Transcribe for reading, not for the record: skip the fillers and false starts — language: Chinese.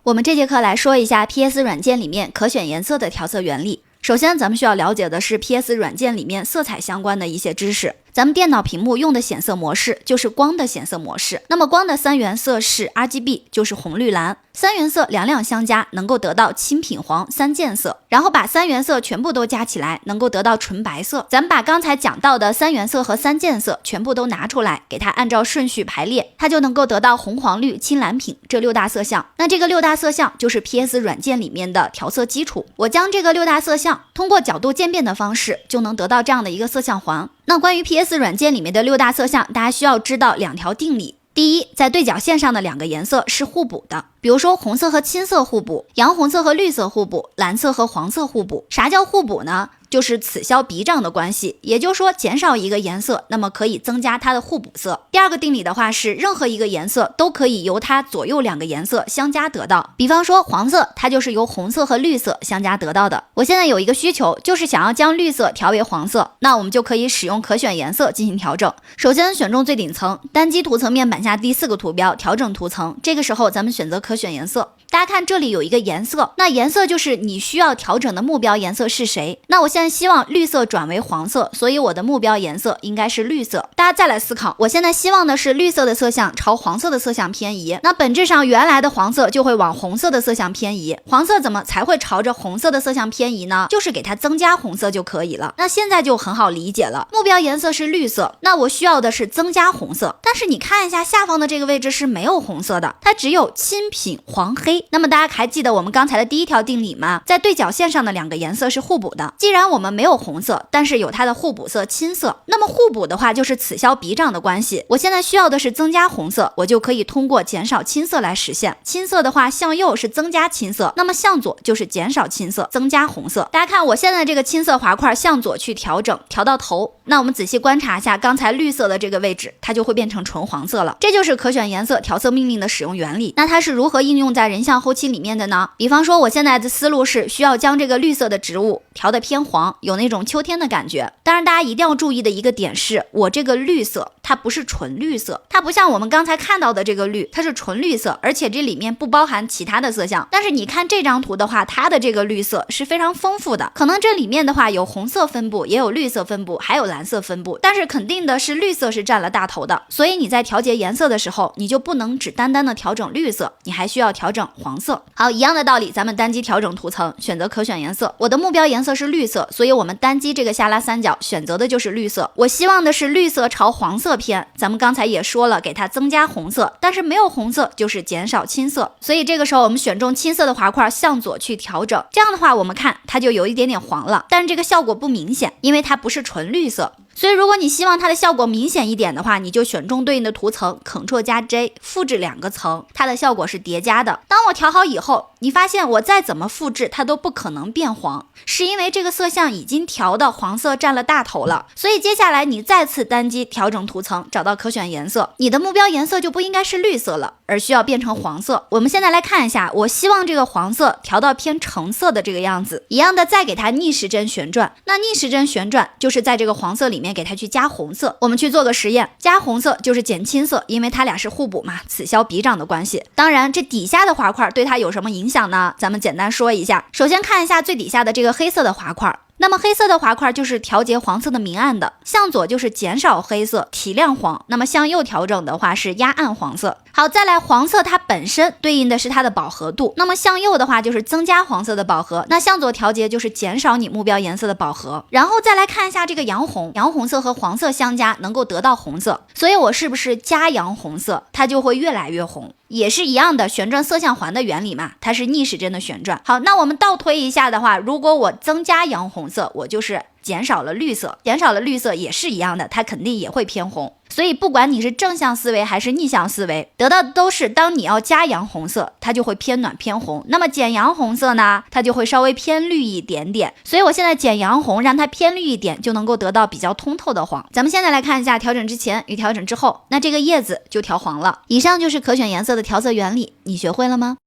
我们这节课来说一下 PS 软件里面可选颜色的调色原理。首先咱们需要了解的是 PS 软件里面色彩相关的一些知识。咱们电脑屏幕用的显色模式就是光的显色模式，那么光的三原色是 RGB， 就是红绿蓝，三原色两两相加能够得到青品黄三渐色，然后把三原色全部都加起来能够得到纯白色。咱们把刚才讲到的三原色和三渐色全部都拿出来，给它按照顺序排列，它就能够得到红黄绿青蓝品这六大色相。那这个六大色相就是 PS 软件里面的调色基础。我将这个六大色相通过角度渐变的方式就能得到这样的一个色相环。那关于 PS 软件里面的六大色相，大家需要知道两条定理。第一，在对角线上的两个颜色是互补的，比如说红色和青色互补，洋红色和绿色互补，蓝色和黄色互补。啥叫互补呢？就是此消彼长的关系，也就是说减少一个颜色，那么可以增加它的互补色。第二个定理的话是，任何一个颜色都可以由它左右两个颜色相加得到。比方说黄色，它就是由红色和绿色相加得到的。我现在有一个需求，就是想要将绿色调为黄色，那我们就可以使用可选颜色进行调整。首先选中最顶层，单击图层面板下第4个图标调整图层，这个时候咱们选择可选颜色。大家看这里有一个颜色，那颜色就是你需要调整的目标颜色是谁。那我现在希望绿色转为黄色，所以我的目标颜色应该是绿色。大家再来思考，我现在希望的是绿色的色相朝黄色的色相偏移，那本质上原来的黄色就会往红色的色相偏移。黄色怎么才会朝着红色的色相偏移呢？就是给它增加红色就可以了。那现在就很好理解了，目标颜色是绿色，那我需要的是增加红色，但是你看一下下方的这个位置是没有红色的，它只有青品黄黑。那么大家还记得我们刚才的第一条定理吗？在对角线上的两个颜色是互补的，既然我们没有红色，但是有它的互补色青色，那么互补的话就是此消彼长的关系。我现在需要的是增加红色，我就可以通过减少青色来实现。青色的话向右是增加青色，那么向左就是减少青色增加红色。大家看我现在这个青色滑块向左去调整，调到头，那我们仔细观察一下刚才绿色的这个位置，它就会变成纯黄色了。这就是可选颜色调色命令的使用原理。那它是如何应用在人像后期里面的呢？比方说我现在的思路是需要将这个绿色的植物调得偏黄，有那种秋天的感觉。当然大家一定要注意的一个点是，我这个绿色它不是纯绿色，它不像我们刚才看到的这个绿，它是纯绿色，而且这里面不包含其他的色相。但是你看这张图的话，它的这个绿色是非常丰富的，可能这里面的话有红色分布，也有绿色分布，还有蓝色分布，但是肯定的是绿色是占了大头的。所以你在调节颜色的时候，你就不能只单单的调整绿色，你还需要调整黄色。好，一样的道理，咱们单击调整图层，选择可选颜色。我的目标颜色是绿色，所以我们单击这个下拉三角，选择的就是绿色。我希望的是绿色朝黄色偏，咱们刚才也说了，给它增加红色，但是没有红色就是减少青色，所以这个时候我们选中青色的滑块向左去调整，这样的话我们看它就有一点点黄了，但是这个效果不明显，因为它不是纯绿色。所以如果你希望它的效果明显一点的话，你就选中对应的图层 Ctrl 加 J 复制2个层，它的效果是叠加的。当我调好以后，你发现我再怎么复制它都不可能变黄，是因为这个色相已经调到黄色占了大头了。所以接下来你再次单击调整图层，找到可选颜色，你的目标颜色就不应该是绿色了，而需要变成黄色。我们现在来看一下，我希望这个黄色调到偏橙色的这个样子，一样的再给它逆时针旋转。那逆时针旋转就是在这个黄色里面给它去加红色。我们去做个实验，加红色就是减青色，因为它俩是互补嘛，此消彼长的关系。当然这底下的滑块对它有什么影响呢？咱们简单说一下。首先看一下最底下的这个黑色的滑块，那么黑色的滑块就是调节黄色的明暗的，向左就是减少黑色提亮黄，那么向右调整的话是压暗黄色。好，再来黄色它本身对应的是它的饱和度，那么向右的话就是增加黄色的饱和，那向左调节就是减少你目标颜色的饱和。然后再来看一下这个洋红，洋红色和黄色相加能够得到红色，所以我是不是加洋红色它就会越来越红，也是一样的旋转色相环的原理嘛，它是逆时针的旋转。好，那我们倒推一下的话，如果我增加洋红色，我就是减少了绿色，减少了绿色也是一样的，它肯定也会偏红。所以不管你是正向思维还是逆向思维，得到的都是当你要加洋红色，它就会偏暖偏红，那么减洋红色呢，它就会稍微偏绿一点点。所以我现在减洋红让它偏绿一点，就能够得到比较通透的黄。咱们现在来看一下调整之前与调整之后，那这个叶子就调黄了。以上就是可选颜色的调色原理，你学会了吗？